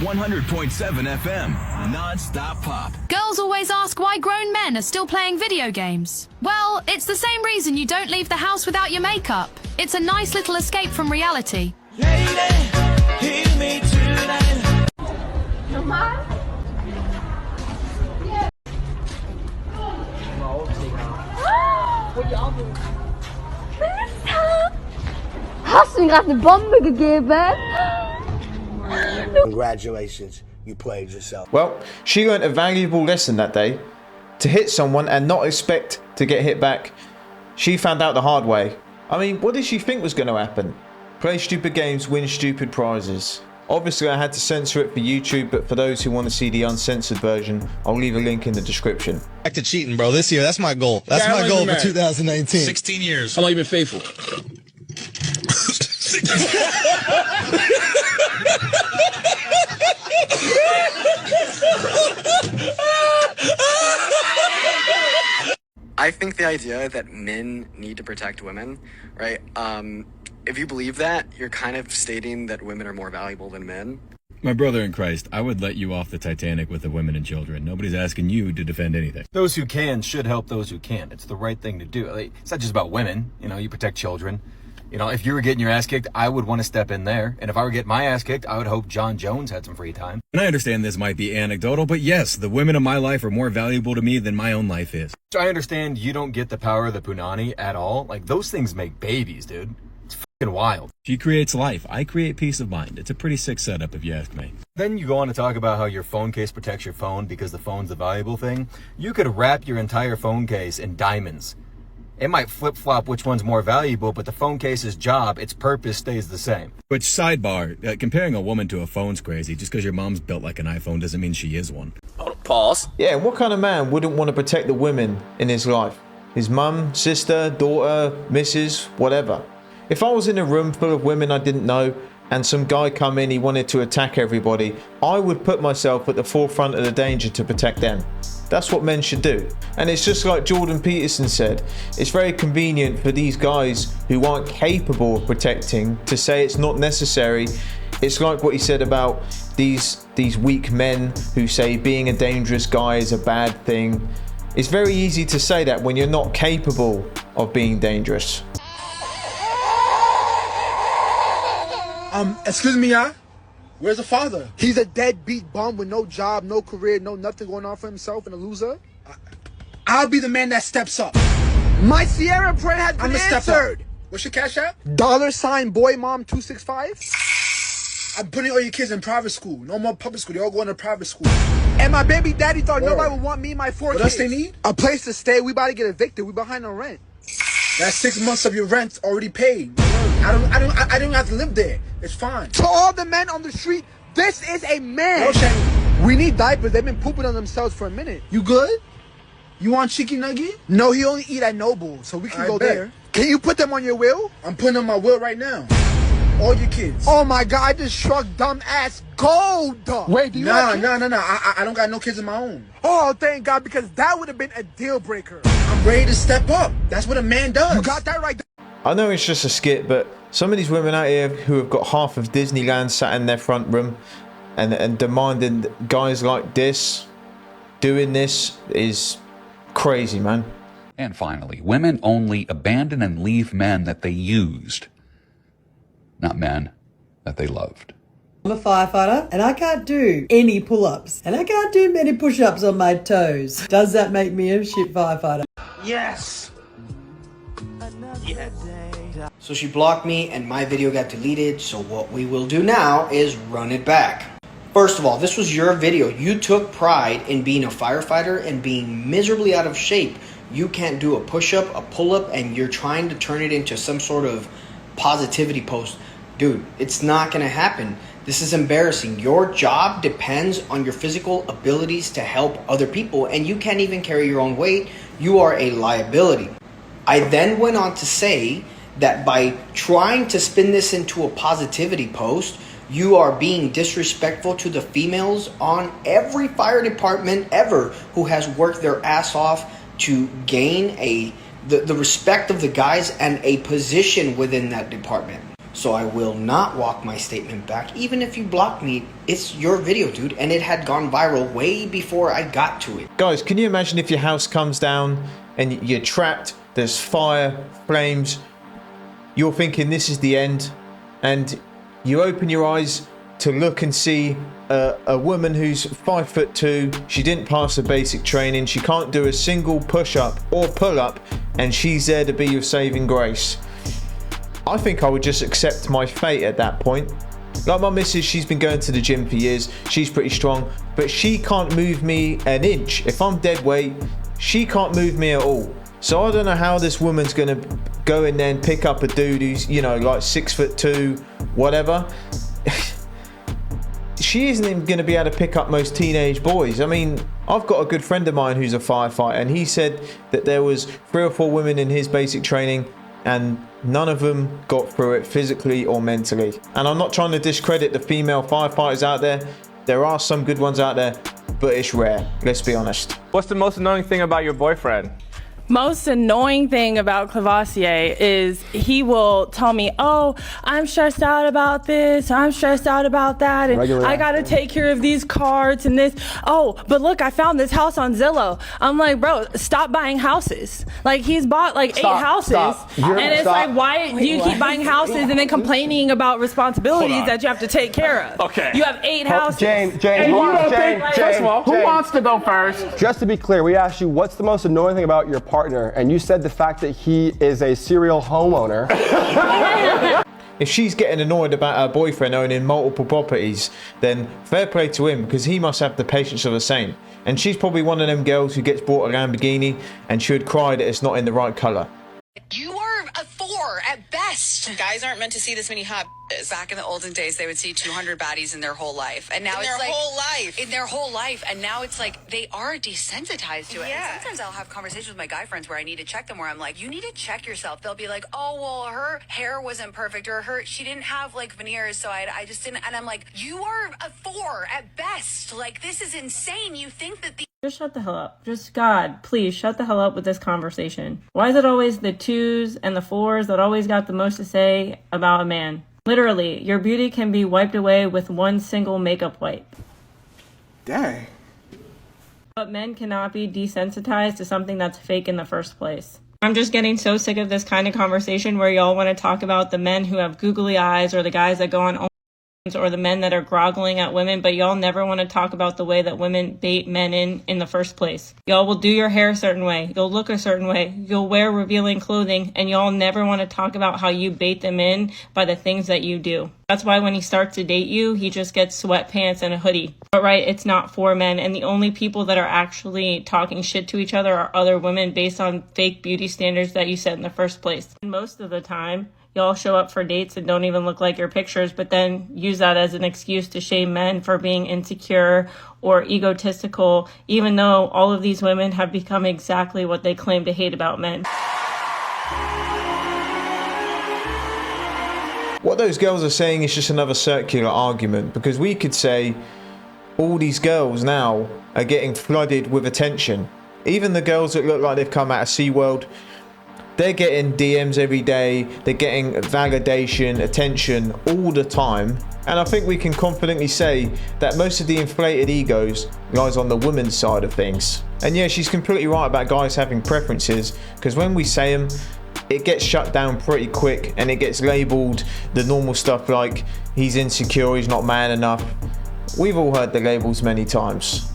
100.7 FM, non-stop pop. Girls always ask why grown men are still playing video games. Well, it's the same reason you don't leave the house without your makeup. It's a nice little escape from reality. Lady, hear me tonight. Hast du ihm gerade eine Bombe gegeben? Congratulations, you played yourself. Well, she learnt a valuable lesson that day. To hit someone and not expect to get hit back. She found out the hard way. I mean, what did she think was going to happen? Play stupid games, win stupid prizes. Obviously, I had to censor it for YouTube, but for those who want to see the uncensored version, I'll leave a link in the description. Back to cheating, bro. This year, that's my goal. That's my goal for 2019. 16 years. How long you been faithful? I think the idea that men need to protect women, right? If you believe that, you're kind of stating that women are more valuable than men. My brother in Christ, I would let you off the Titanic with the women and children. Nobody's asking you to defend anything. Those who can should help those who can't. It's the right thing to do. It's not just about women. You know, you protect children. You know, if you were getting your ass kicked, I would want to step in there. And if I were getting my ass kicked, I would hope John Jones had some free time. And I understand this might be anecdotal, but yes, the women in my life are more valuable to me than my own life is. So I understand you don't get the power of the punani at all. Like, those things make babies, dude. It's fucking wild. She creates life. I create peace of mind. It's a pretty sick setup if you ask me. Then you go on to talk about how your phone case protects your phone because the phone's the valuable thing. You could wrap your entire phone case in diamonds. It might flip-flop which one's more valuable, but the phone case's job, its purpose stays the same. Which, sidebar, comparing a woman to a phone's crazy. Just because your mom's built like an iPhone doesn't mean she is one. Pause. Yeah, what kind of man wouldn't want to protect the women in his life? His mum, sister, daughter, missus, whatever. If I was in a room full of women I didn't know and some guy come in, he wanted to attack everybody, I would put myself at the forefront of the danger to protect them. That's what men should do. And it's just like Jordan Peterson said, it's very convenient for these guys who aren't capable of protecting to say it's not necessary. It's like what he said about these weak men who say being a dangerous guy is a bad thing. It's very easy to say that when you're not capable of being dangerous. Excuse me, where's the father? He's a deadbeat bum with no job, no career, no nothing going on for himself, and a loser. I'll be the man that steps up. My Sierra prayer has been answered. What's your cash app? $boymom265. I'm putting all your kids in private school. No more public school. They all going to private school. And my baby daddy thought nobody would want me and my 4 kids. What else they need? A place to stay. We about to get evicted. We behind on rent. That's 6 months of your rent already paid. I don't have to live there. It's fine. To all the men on the street, this is a man. No shame. We need diapers. They've been pooping on themselves for a minute. You good? You want chicken nugget? No, he only eat at Noble, so we can go there. Can you put them on your will? I'm putting on my will right now. All your kids. Oh my God, I just struck dumb ass gold. Wait, do you have kids? No. I don't got no kids of my own. Oh, thank God, because that would have been a deal breaker. I'm ready to step up. That's what a man does. You got that right. I know it's just a skit, but some of these women out here who have got half of Disneyland sat in their front room and demanding guys like this doing this is crazy, man. And finally, women only abandon and leave men that they used, not men that they loved. I'm a firefighter and I can't do any pull-ups and I can't do many push-ups on my toes. Does that make me a shit firefighter? Yes. So she blocked me and my video got deleted, so what we will do now is run it back. First of all, this was your video. You took pride in being a firefighter and being miserably out of shape. You can't do a push-up, a pull-up, and you're trying to turn it into some sort of positivity post. Dude, it's not gonna happen. This is embarrassing. Your job depends on your physical abilities to help other people, and you can't even carry your own weight. You are a liability. I then went on to say that by trying to spin this into a positivity post, you are being disrespectful to the females on every fire department ever who has worked their ass off to gain the respect of the guys and a position within that department. So I will not walk my statement back. Even if you block me, it's your video, dude, and it had gone viral way before I got to it. Guys, can you imagine if your house comes down and you're trapped, there's fire, flames, you're thinking this is the end, and you open your eyes to look and see a woman who's 5'2", she didn't pass the basic training, she can't do a single push-up or pull-up, and she's there to be your saving grace. I think I would just accept my fate at that point. Like my missus, she's been going to the gym for years, she's pretty strong, but she can't move me an inch. If I'm dead weight, she can't move me at all. So I don't know how this woman's gonna go in there and pick up a dude who's, you know, like 6'2", whatever. She isn't even going to be able to pick up most teenage boys. I mean, I've got a good friend of mine who's a firefighter, and he said that there was 3 or 4 women in his basic training and none of them got through it physically or mentally. And I'm not trying to discredit the female firefighters out there. There are some good ones out there, but it's rare. Let's be honest. What's the most annoying thing about your boyfriend? Most annoying thing about Clavassier is he will tell me, oh, I'm stressed out about this, I'm stressed out about that, and I gotta take care of these cards and this. Oh, but look, I found this house on Zillow. I'm like, bro, stop buying houses. Like, he's bought like 8 houses. And it's like, why do you keep buying houses and then complaining about responsibilities that you have to take care of? Okay. You have 8 houses. James, first of all, who wants to go first? Just to be clear, we asked you what's the most annoying thing about your partner, and you said the fact that he is a serial homeowner. If she's getting annoyed about her boyfriend owning multiple properties, then fair play to him, because he must have the patience of a saint. And she's probably one of them girls who gets bought a Lamborghini and she would cry that it's not in the right color. You are a 4 at best. Guys aren't meant to see this many hot bitches. Back in the olden days, they would see 200 baddies in their whole life. And now it's like... In their whole life. And now it's like, they are desensitized to it. Yeah. And sometimes I'll have conversations with my guy friends where I need to check them, where I'm like, you need to check yourself. They'll be like, oh, well, her hair wasn't perfect, or she didn't have, like, veneers, so I just didn't... And I'm like, you are a 4 at best. Like, this is insane. You think that the... Just shut the hell up. Just, God, please shut the hell up with this conversation. Why is it always the 2s and the 4s that always got the most to say about a man? Literally, your beauty can be wiped away with one single makeup wipe. Dang. But men cannot be desensitized to something that's fake in the first place. I'm just getting so sick of this kind of conversation where y'all want to talk about the men who have googly eyes, or the guys that go on, or the men that are groggling at women, but y'all never want to talk about the way that women bait men in the first place. Y'all will do your hair a certain way, you'll look a certain way, you'll wear revealing clothing, and y'all never want to talk about how you bait them in by the things that you do. That's why when he starts to date you, he just gets sweatpants and a hoodie. But right, it's not for men, and the only people that are actually talking shit to each other are other women based on fake beauty standards that you set in the first place. And most of the time, y'all show up for dates and don't even look like your pictures, but then use that as an excuse to shame men for being insecure or egotistical, even though all of these women have become exactly what they claim to hate about men. What those girls are saying is just another circular argument, because we could say all these girls now are getting flooded with attention. Even the girls that look like they've come out of SeaWorld, they're getting DMs every day, they're getting validation, attention all the time. And I think we can confidently say that most of the inflated egos lies on the woman's side of things. And yeah, she's completely right about guys having preferences, because when we say them, it gets shut down pretty quick and it gets labelled the normal stuff like he's insecure, he's not man enough. We've all heard the labels many times.